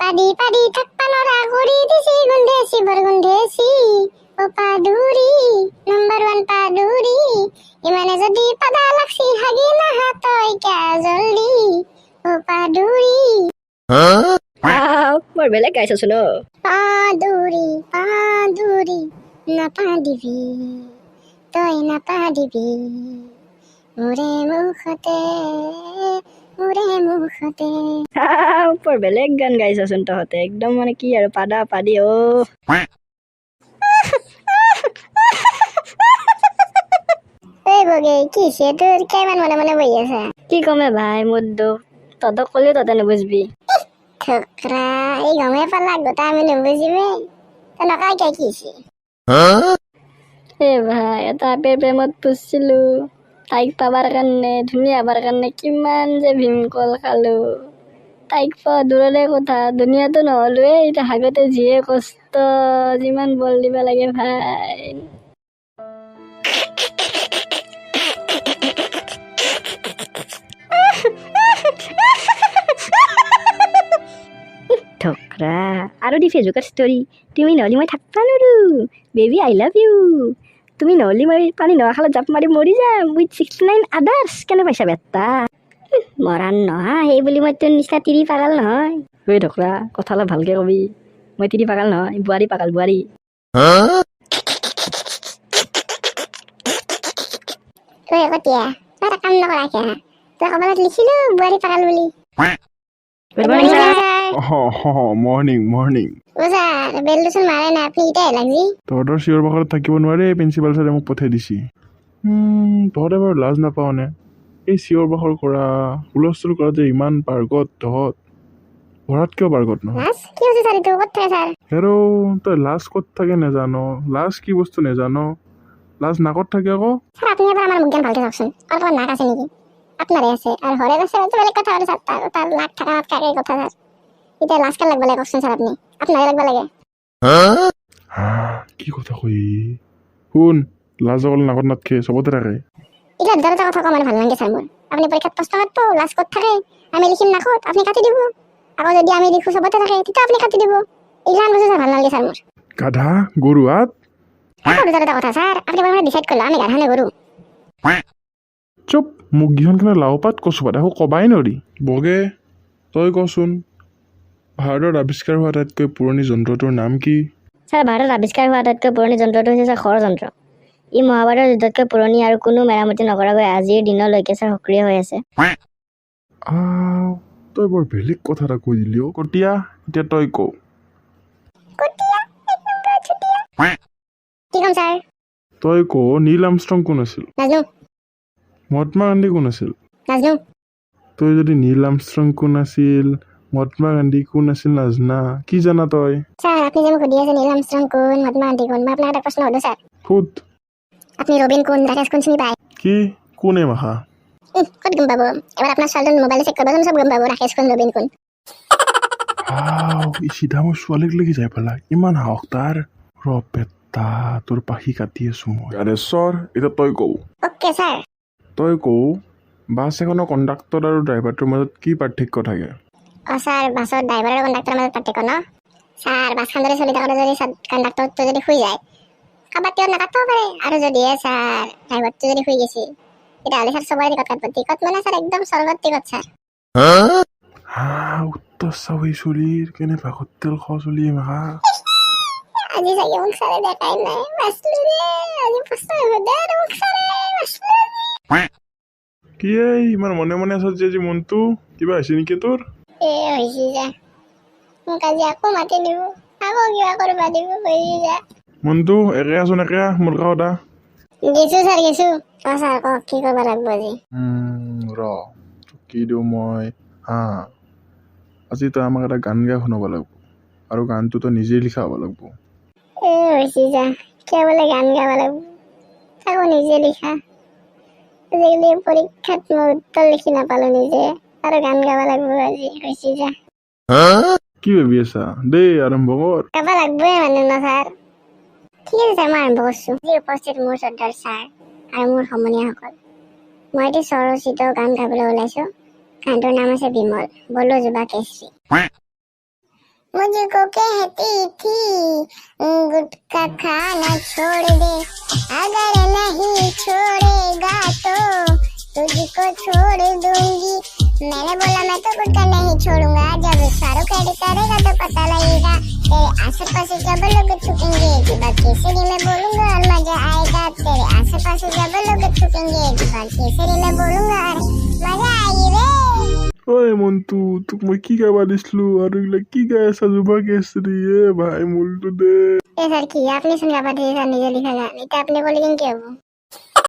পাদি পাদি থাকবা নৰা কৰি দিছি গুন্ধেছি বৰ গুন্ধেছি ও পাদুৰি নাম্বাৰ 1 পাদুৰি ইমানে যদি পাদা লাগছি হাগি নাহা তই কা জলদি ও পাদুৰি বৰ বেলেগ গাইছচোন পাদুৰি পাদুৰি নাপাদিবি তই নাপাদিবি মোৰে মুখতে বৰ বেলেগ গান গাইছচোন তহঁতে একদম মানে কি আৰু পাদা পাদি এই বগে কি হৈছে তোৰ কিমান মনে মনে বহি আছে কি কমে ভাই মোৰ দুখ তহঁতক ক'লেও তহঁতে নুবুজবি ঠোকৰা এই গমে পালা গোটা আমি নুবুজিবে তেনেকুৱা কিয় কি হৈছে ভাই এটা প্ৰেমত পুছিলো তাইক পাবাৰ কাৰণে ধুনীয়া হবাৰ কাৰণে কিমান যে ভীমকল খালো তাইক পোৱা দূৰৰে কথা দুনিয়াতো নহলোৱে এতিয়া হাগতে যিহে কষ্ট যিমান বল দিব লাগে ভাই ঠোকৰা আৰু দি ফেচবুকৰ ষ্টৰি তুমি নহ'লে মই থাকবা নোৱাৰো বেবী আই লাভ ইউ তুমি নহ'লে মই পানী নোহোৱা খালত জাপ মাৰি মৰি যাম উইথ 69 আদাৰ্ছ কেনে পাইছা বেটা মৰাণ নহয় সেই বুলি মই তোৰ নিচিনা তিৰি পাগল নহয় ঐ ঢকৰা কথা অলপ ভালকে কবি মই তিৰি পাগল নহয় বোৱাৰী পাগল বোৱাৰী তই কতিয়া তই এটা কাম নকৰা কিয় তই কবালত লিখিলো বোৱাৰী পাগল বুলি মৰ্নিং মৰ্নিং স্যাৰ বেলচোন মাৰে না আপনি ইটাই লাগি তহঁতৰ চিঞৰ বাখৰত থাকিব নোৱাৰে প্ৰিন্সিপাল ছাৰে মোক পঠাই দিছি তহঁতে বাৰু লাজ নাপাওঁ নে এই চিঞৰ বাখৰ কৰা হুলস্থুল কৰা যে ইমান পাৰ্গত তহঁত পঢ়াত কিয় পাৰ্গত নহয় লাজ কি হৈছে স্যাৰ এইটো ক'ত থাকে স্যাৰ হেৰ' তই লাজ ক'ত থাকে নেজানো লাজ কি বস্তু নেজানো লাজ নাকত থাকে আকৌ স্যাৰ আপনি এবাৰ আমাৰ মুখখন ভালকে চাওকচোন অলপমান নাক আছে নেকি আপনাৰে আছে আৰু হৰেৰ আছে তো বেলেগ কথা আৰু স্যাৰ তাৰ লাখ থকা কাকে কথা স্যাৰ এতিয়া লাজ কাল লাগব লাগে কওকচোন স্যাৰ আপনি আপনাৰে লাগব লাগে কি কথা কই শুন লাজ অকল নাকত নাথকে চবতে থাকে এটা দুটা কথা কম ভাল নালাগে স্যার মোৰ আপনি পৰীক্ষাত প্ৰশ্ন কাটব লাজ ক'ত থাকে আমি লিখিম নাকত আপনি কাটি দিব আকৌ যদি আমি লিখো চবতে থাকে তেতিয়া আপনি কাটি দিব ইলান বস্তু স্যার ভাল নালাগে স্যার মোৰ গাধা গৰু হাত আকৌ দুটা কথা স্যাৰ আপনি বৰং ডিসাইড কৰলা আমি গাধা নে গৰু চুপ মোক গিহন কেনে লাওপাত কচু পাত আকৌ কবাই নৰি বগে তই কচোন ভাৰতত আৱিষ্কাৰ হোৱা আটাইতকৈ পুৰণি যন্ত্ৰটোৰ নাম কি ছাৰ ভাৰতত আৱিষ্কাৰ হোৱা আটাইতকৈ পুৰণি যন্ত্ৰটো হৈছে ছাৰ ষড়যন্ত্ৰ ই মহাভাৰতৰ যুদ্ধতকৈ পুৰণি আৰু কোনো মেৰামতি নকৰাকৈ আজিৰ দিনলৈকে ছাৰ সক্ৰিয় হৈ আছে তই বৰ বেলেগ কথা এটা কৈ দিলি কটীয়া এতিয়া তই কওঁ কি কম স্যাৰ তই কওঁ নীল আমষ্ট্ৰং কোন আছিল নাজনো মহাত্মা গান্ধী কোন আছিল নাজনো তই যদি নীল আমষ্ট্ৰং কোন আছিল মহাত্মা গান্ধী কোন আছিল নাজনা কি জানা তই স্যাৰ আপনি যে মোক সুধি আছে নীল আমষ্ট্ৰং কোন মহাত্মা গান্ধী কোন মই আপোনাক এটা প্ৰশ্ন সুধো স্যাৰ সুধ আপনি ৰবিন কোন ৰাকেশ কোন চিনি পায় কি কোনে মাখা ক'ত গম পাব এবাৰ আপোনাৰ ছোৱালীজন মোবাইলে চেক কৰিবচোন চব গম পাব ৰাকেশ কোন ৰবিন কোন ই চিধা মোৰ ছোৱালীক লাগি যাই পেলাই ইমান সাহস তাৰ ৰ পেটা তোৰ পাখি কাটি আছো মই আৰে চৰ এতিয়া তই কওঁ অ'কে স্যাৰ তই কওঁ বাছ এখনৰ কণ্ডাক্টৰ আৰু ড্ৰাইভাৰটোৰ মাজত কি পাৰ্থক্য থাকে স্যাৰ বাছৰ ড্ৰাইভাৰ আৰু কণ্ডাক্টৰৰ মাজত পাৰ্থক্য ন স্যাৰ বাছখন যদি চলি থাকোঁতে যদি কণ্ডাক্টৰটো যদি শুই যায় কাৰোবাৰ তেওঁ নাকাটব পাৰে আৰু যদিহে স্যাৰ ড্ৰাইভাৰটো যদি শুই গৈছে তেতিয়াহ'লে স্যাৰ চবৰে টিকট কাটব টিকট মানে স্যাৰ একদম স্বৰ্গত টিকট স্যাৰ উত্তৰ চাবি চলিৰ কেনে ভাগত তেল খাওঁ চলি মাখা আজি চাগে মোক স্যাৰে দেখাই নাই বাছলো ৰে আজি প্ৰশ্ন সোধে আৰু মোক স্যাৰে বাছলো কি ইমান মনে মনে আছ যে আজি মনটো কিবা হৈছে নেকি তোৰ হৈছে যা মোক আজি আকৌ মাতি দিব আকৌ কিবা কৰিব দিব হৈছে যা মনটো একে আছোন একে মোৰ কাষত গেছো স্যাৰ গেছো স্যাৰ কওক কি কৰিব লাগিব আজি ৰ কি দিওঁ মই আজি তই আমাক এটা গান গাই শুনাব লাগিব আৰু গানটো তই নিজেই লিখা হ'ব লাগিব হৈছে যা কিয় বোলে গান গাব লাগিব তাকো নিজে লিখা আজিকালি পৰীক্ষাত মই উত্তৰ লিখি নাপালো নিজে আৰু গান গাব লাগিব আজি হৈছে যা কি ভাবি আছা দেই আৰম্ভ কৰ গাব লাগবই মানে ন স্যাৰ ঠিক আছে স্যাৰ মই আৰম্ভ কৰিছো যি উপস্থিত মোৰ শ্ৰদ্ধাৰ স্যাৰ আৰু মোৰ সমনীয়াসকল মই এটি স্বৰচিত গান গাবলৈ ওলাইছো গানটোৰ নাম আছে বিমল বলো যুৱা কেশৰী मुझको कहती थी गुटखा खाना छोड़ दे, अगर नहीं छोड़ेगा तो तुझको छोड़ दूंगी। मैंने बोला मैं तो गुटखा नहीं छोड़ूंगा, जब शाहरुख एडिट करेगा तो पता लगेगा। तेरे आसे पास जब लोग थूकेंगे एक बार केसरी में बोलूंगा और मजा आएगा। तेरे आसे पास जब लोग थूकेंगे एक बार केसरी में बोलूंगा और मजा आई रे। ঐ মন্টু, তোক মই কি গাব দিছিলো আৰু এইবিলাক কি গাই আছা যুৱা কেশৰী? ভাই মূলটো দে। এ স্যাৰ কি আপনি শুনে আবাৰ স্যাৰ নিজে লিখা গান, এটা আপনি বলে কি হবো?